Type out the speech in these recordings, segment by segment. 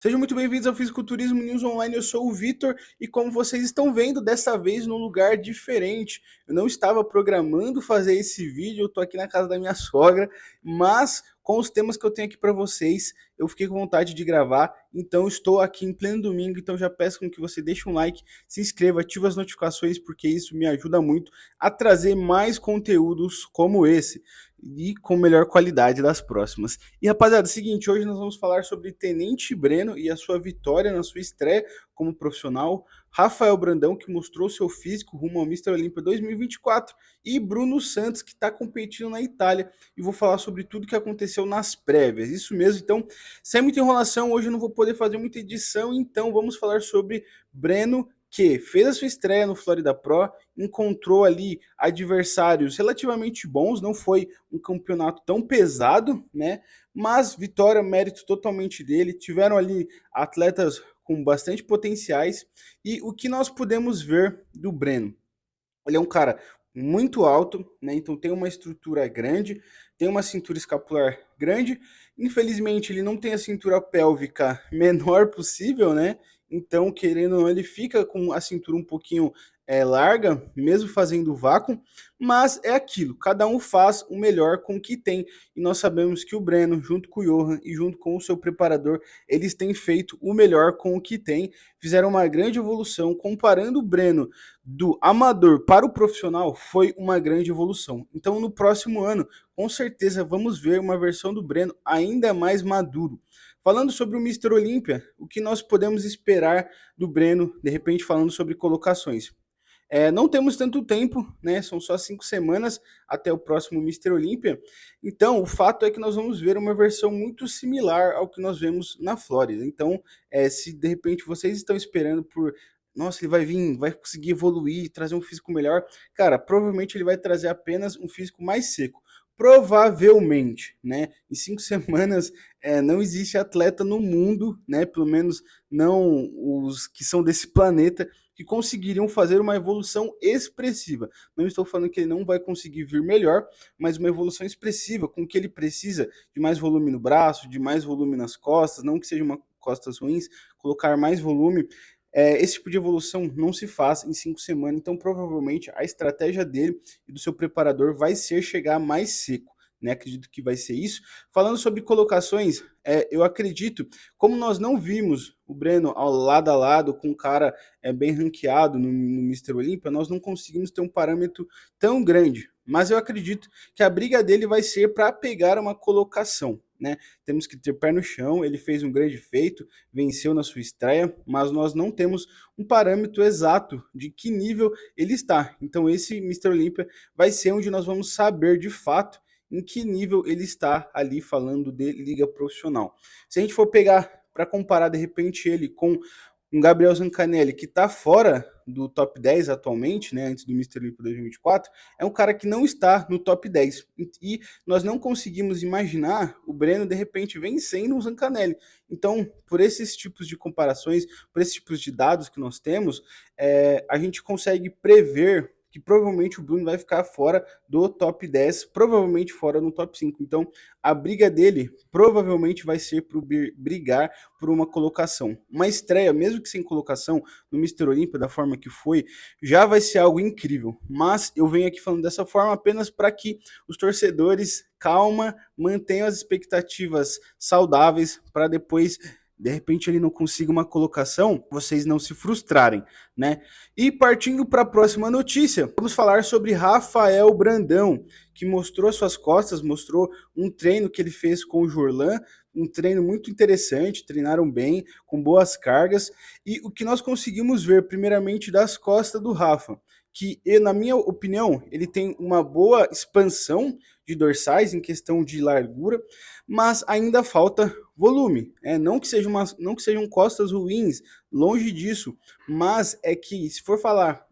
Sejam muito bem-vindos ao Fisiculturismo News Online, eu sou o Vitor e como vocês estão vendo, dessa vez num lugar diferente. Eu não estava programando fazer esse vídeo, eu tô aqui na casa da minha sogra, mas com os temas que eu tenho aqui para vocês, eu fiquei com vontade de gravar, então estou aqui em pleno domingo, então já peço com que você deixe um like, se inscreva, ative as notificações, porque isso me ajuda muito a trazer mais conteúdos como esse e com melhor qualidade das próximas. E rapaziada, é o seguinte, hoje nós vamos falar sobre Tenente Breno e a sua vitória na sua estreia como profissional, Rafael Brandão, que mostrou seu físico rumo ao Mr. Olímpia 2024, e Bruno Santos, que está competindo na Itália, e vou falar sobre tudo que aconteceu nas prévias, isso mesmo. Então, sem muita enrolação, hoje eu não vou poder fazer muita edição, então vamos falar sobre Breno, que fez a sua estreia no Florida Pro, encontrou ali adversários relativamente bons, não foi um campeonato tão pesado, né? Mas vitória, mérito totalmente dele. Tiveram ali atletas com bastante potenciais. E o que nós podemos ver do Breno? Ele é um cara muito alto, né? Então tem uma estrutura grande, tem uma cintura escapular grande. Infelizmente, ele não tem a cintura pélvica menor possível, né? Então, querendo ou não, ele fica com a cintura um pouquinho larga, mesmo fazendo vácuo, mas é aquilo, cada um faz o melhor com o que tem, e nós sabemos que o Breno, junto com o Johan e junto com o seu preparador, eles têm feito o melhor com o que tem, fizeram uma grande evolução, comparando o Breno do amador para o profissional foi uma grande evolução. Então, no próximo ano, com certeza, vamos ver uma versão do Breno ainda mais maduro. Falando sobre o Mr. Olímpia, o que nós podemos esperar do Breno, de repente falando sobre colocações. Não temos tanto tempo, né? São só 5 semanas até o próximo Mr. Olímpia. Então, o fato é que nós vamos ver uma versão muito similar ao que nós vemos na Flórida. Então, se de repente vocês estão esperando por nossa, ele vai vir, vai conseguir evoluir, trazer um físico melhor. Cara, provavelmente ele vai trazer apenas um físico mais seco. Provavelmente, né? Em 5 semanas não existe atleta no mundo, né? Pelo menos não os que são desse planeta, que conseguiriam fazer uma evolução expressiva. Não estou falando que ele não vai conseguir vir melhor, mas uma evolução expressiva, com que ele precisa de mais volume no braço, de mais volume nas costas, não que seja uma costas ruins, colocar mais volume. Esse tipo de evolução não se faz em 5 semanas, então provavelmente a estratégia dele e do seu preparador vai ser chegar mais seco, né? Acredito que vai ser isso. Falando sobre colocações, eu acredito, como nós não vimos o Breno ao lado a lado com um cara bem ranqueado no Mr. Olímpia, nós não conseguimos ter um parâmetro tão grande. Mas eu acredito que a briga dele vai ser para pegar uma colocação, né? Temos que ter pé no chão, ele fez um grande feito, venceu na sua estreia, mas nós não temos um parâmetro exato de que nível ele está. Então esse Mr. Olímpia vai ser onde nós vamos saber de fato em que nível ele está ali falando de liga profissional. Se a gente for pegar para comparar de repente ele com um Gabriel Zancanelli que está fora do top 10 atualmente, né, antes do Mr. Olímpia 2024, é um cara que não está no top 10. E nós não conseguimos imaginar o Breno, de repente, vencendo o Zancanelli. Então, por esses tipos de comparações, por esses tipos de dados que nós temos, a gente consegue prever que provavelmente o Bruno vai ficar fora do top 10, provavelmente fora no top 5. Então, a briga dele provavelmente vai ser para brigar por uma colocação. Uma estreia, mesmo que sem colocação, no Mr. Olímpia, da forma que foi, já vai ser algo incrível. Mas eu venho aqui falando dessa forma apenas para que os torcedores, calma, mantenham as expectativas saudáveis para depois de repente ele não consiga uma colocação, vocês não se frustrarem, né? E partindo para a próxima notícia, vamos falar sobre Rafael Brandão, que mostrou suas costas, mostrou um treino que ele fez com o Jorlan, um treino muito interessante, treinaram bem, com boas cargas, e o que nós conseguimos ver primeiramente das costas do Rafa, que na minha opinião, ele tem uma boa expansão de dorsais em questão de largura, mas ainda falta volume. Não que sejam costas ruins, longe disso, mas é que se for falar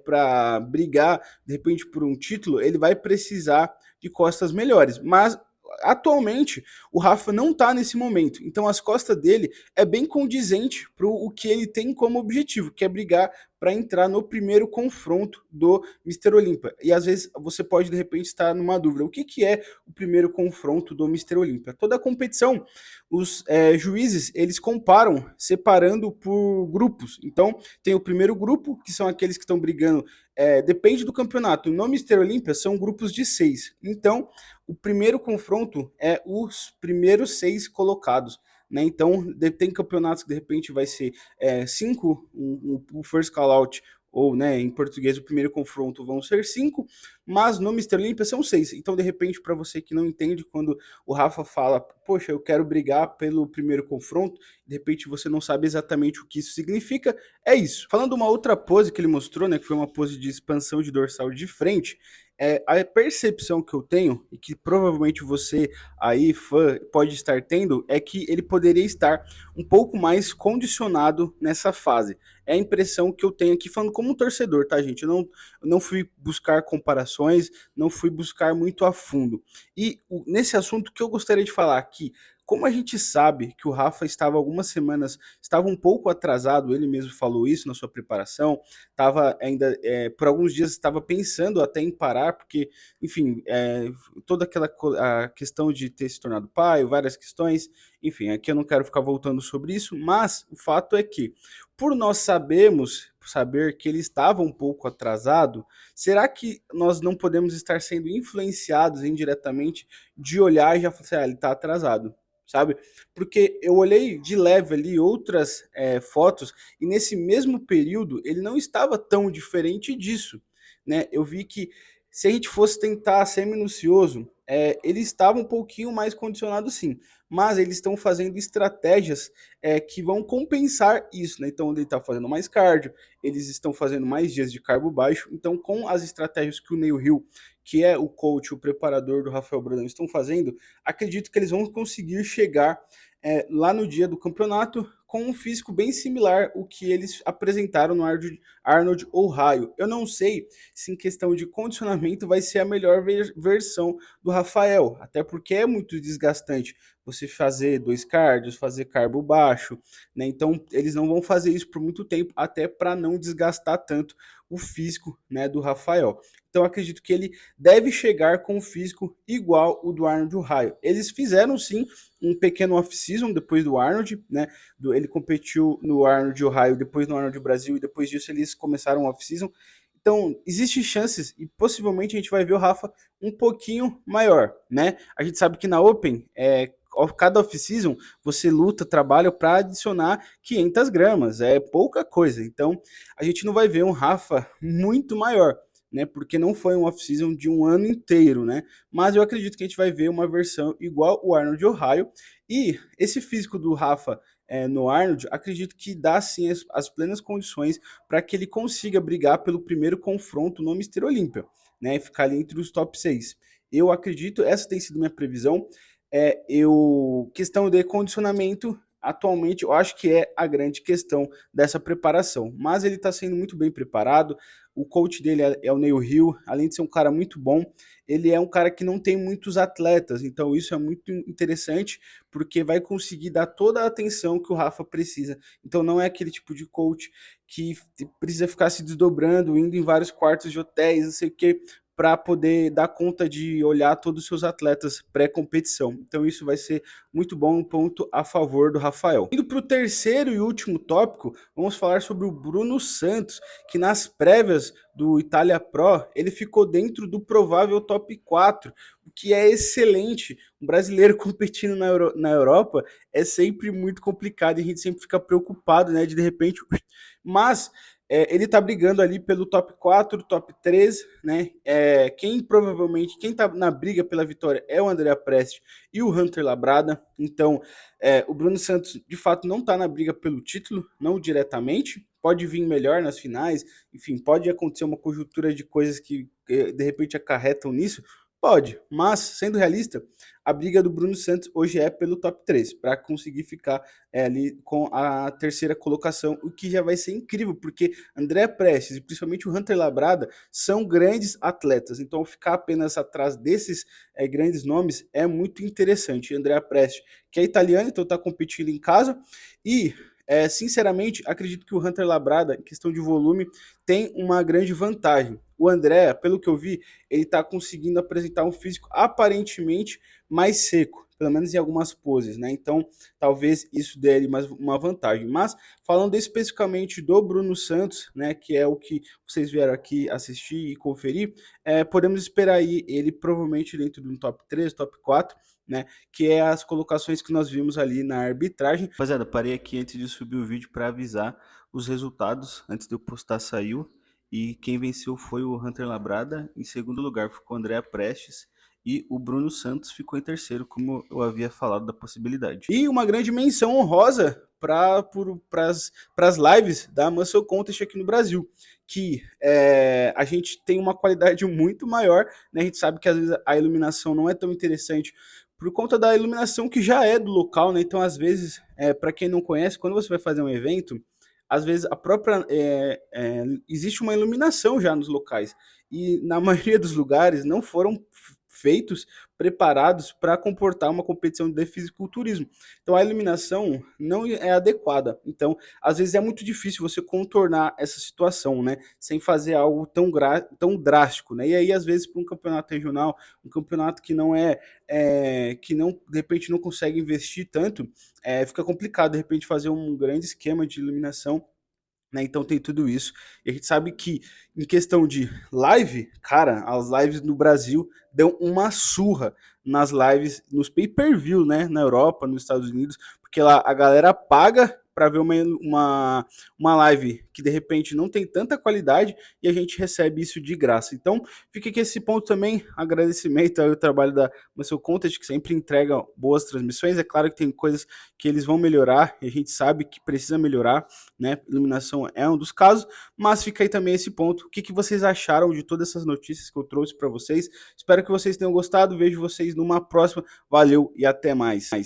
para brigar de repente por um título, ele vai precisar de costas melhores. Mas atualmente o Rafa não está nesse momento, então as costas dele é bem condizente para o que ele tem como objetivo, que é brigar para entrar no primeiro confronto do Mr. Olímpia. E às vezes você pode de repente estar numa dúvida, o que, que é o primeiro confronto do Mr. Olímpia? Toda a competição, os juízes, eles comparam separando por grupos. Então tem o primeiro grupo, que são aqueles que estão brigando, depende do campeonato. No Mr. Olímpia são grupos de 6. Então o primeiro confronto é os primeiros 6 colocados. Né? Então, tem campeonatos que de repente vai ser 5, o first call out, ou né, em português, o primeiro confronto vão ser 5, mas no Mr. Olympia são 6. Então, de repente, para você que não entende, quando o Rafa fala, poxa, eu quero brigar pelo primeiro confronto, de repente você não sabe exatamente o que isso significa, é isso. Falando uma outra pose que ele mostrou, né, que foi uma pose de expansão de dorsal de frente, a percepção que eu tenho, e que provavelmente você aí, fã, pode estar tendo, é que ele poderia estar um pouco mais condicionado nessa fase. É a impressão que eu tenho aqui, falando como um torcedor, tá, gente? Eu não fui buscar comparações, não fui buscar muito a fundo. E nesse assunto que eu gostaria de falar aqui, como a gente sabe que o Rafa estava algumas semanas, estava um pouco atrasado, ele mesmo falou isso na sua preparação, estava ainda, por alguns dias estava pensando até em parar, porque, enfim, toda aquela a questão de ter se tornado pai, várias questões, enfim, aqui eu não quero ficar voltando sobre isso, mas o fato é que, por nós saber que ele estava um pouco atrasado, será que nós não podemos estar sendo influenciados indiretamente de olhar e já falar assim, ele está atrasado? Sabe? Porque eu olhei de leve ali outras fotos e nesse mesmo período ele não estava tão diferente disso, né? Eu vi que se a gente fosse tentar ser minucioso, ele estava um pouquinho mais condicionado sim, mas eles estão fazendo estratégias que vão compensar isso, né? Então ele está fazendo mais cardio, eles estão fazendo mais dias de carbo baixo, então com as estratégias que o Neil Hill, que é o coach, o preparador do Rafael Brandão, estão fazendo, acredito que eles vão conseguir chegar lá no dia do campeonato com um físico bem similar ao que eles apresentaram no Arnold Ohio. Eu não sei se em questão de condicionamento vai ser a melhor versão do Rafael, até porque é muito desgastante você fazer 2 cardios, fazer carbo baixo, né? Então eles não vão fazer isso por muito tempo, até para não desgastar tanto o físico, né, do Rafael. Então acredito que ele deve chegar com um físico igual o do Arnold Ohio. Eles fizeram sim um pequeno off-season depois do Arnold, né? Ele competiu no Arnold Ohio, depois no Arnold Brasil, e depois disso eles começaram o off-season. Então, existem chances e possivelmente a gente vai ver o Rafa um pouquinho maior, né? A gente sabe que na Open, cada off-season, você luta, trabalha para adicionar 500 gramas, é pouca coisa. Então, a gente não vai ver um Rafa muito maior, né? Porque não foi um off-season de um ano inteiro, né? Mas eu acredito que a gente vai ver uma versão igual o Arnold Ohio. E esse físico do Rafa no Arnold, acredito que dá sim as plenas condições para que ele consiga brigar pelo primeiro confronto no Mr. Olympia, né? E ficar ali entre os top 6. Eu acredito, essa tem sido minha previsão. Questão de condicionamento, atualmente eu acho que é a grande questão dessa preparação, mas ele está sendo muito bem preparado. O coach dele é o Neil Hill, além de ser um cara muito bom, ele é um cara que não tem muitos atletas, então isso é muito interessante, porque vai conseguir dar toda a atenção que o Rafa precisa. Então não é aquele tipo de coach que precisa ficar se desdobrando, indo em vários quartos de hotéis, não sei o que, para poder dar conta de olhar todos os seus atletas pré-competição. Então isso vai ser muito bom, um ponto a favor do Rafael. Indo para o terceiro e último tópico, vamos falar sobre o Bruno Santos, que nas prévias do Itália Pro, ele ficou dentro do provável top 4, o que é excelente. Um brasileiro competindo na Europa é sempre muito complicado e a gente sempre fica preocupado, né, de repente... Mas ele tá brigando ali pelo top 4, top 3, né? Quem tá na briga pela vitória é o Andrea Presti e o Hunter Labrada. Então, o Bruno Santos, de fato, não tá na briga pelo título, não diretamente. Pode vir melhor nas finais, enfim, pode acontecer uma conjuntura de coisas que de repente acarretam nisso. Pode, mas sendo realista, a briga do Bruno Santos hoje é pelo top 3, para conseguir ficar ali com a terceira colocação, o que já vai ser incrível, porque André Prestes e principalmente o Hunter Labrada são grandes atletas, então ficar apenas atrás desses grandes nomes é muito interessante. André Prestes, que é italiano, então está competindo em casa, e sinceramente, acredito que o Hunter Labrada, em questão de volume, tem uma grande vantagem. O André, pelo que eu vi, ele está conseguindo apresentar um físico aparentemente mais seco, pelo menos em algumas poses, né? Então, talvez isso dê mais uma vantagem. Mas, falando especificamente do Bruno Santos, né, que é o que vocês vieram aqui assistir e conferir, podemos esperar aí ele provavelmente dentro de um top 3, top 4, né, que é as colocações que nós vimos ali na arbitragem. Rapaziada, parei aqui antes de subir o vídeo para avisar os resultados. Antes de eu postar, saiu. E quem venceu foi o Hunter Labrada. Em segundo lugar ficou o André Prestes. E o Bruno Santos ficou em terceiro, como eu havia falado da possibilidade. E uma grande menção honrosa para as lives da Muscle Contest aqui no Brasil, que a gente tem uma qualidade muito maior, né? A gente sabe que às vezes a iluminação não é tão interessante por conta da iluminação que já é do local, né? Então, às vezes, para quem não conhece, quando você vai fazer um evento, às vezes a própria existe uma iluminação já nos locais e na maioria dos lugares não foram feitos, preparados para comportar uma competição de fisiculturismo. Então a iluminação não é adequada. Então, às vezes é muito difícil você contornar essa situação, né? Sem fazer algo tão drástico, né? E aí, às vezes, para um campeonato regional, um campeonato que não que não, de repente, não consegue investir tanto, fica complicado, de repente, fazer um grande esquema de iluminação, né? Então tem tudo isso. E a gente sabe que em questão de live, cara, as lives no Brasil dão uma surra nas lives, nos pay-per-view, né? Na Europa, nos Estados Unidos, porque lá a galera paga para ver uma live que de repente não tem tanta qualidade e a gente recebe isso de graça. Então fica aqui esse ponto também, agradecimento ao trabalho da Muscle Content, que sempre entrega boas transmissões. É claro que tem coisas que eles vão melhorar e a gente sabe que precisa melhorar, né? Iluminação é um dos casos, mas fica aí também esse ponto. O que vocês acharam de todas essas notícias que eu trouxe para vocês? Espero que vocês tenham gostado. Vejo vocês numa próxima. Valeu e até mais.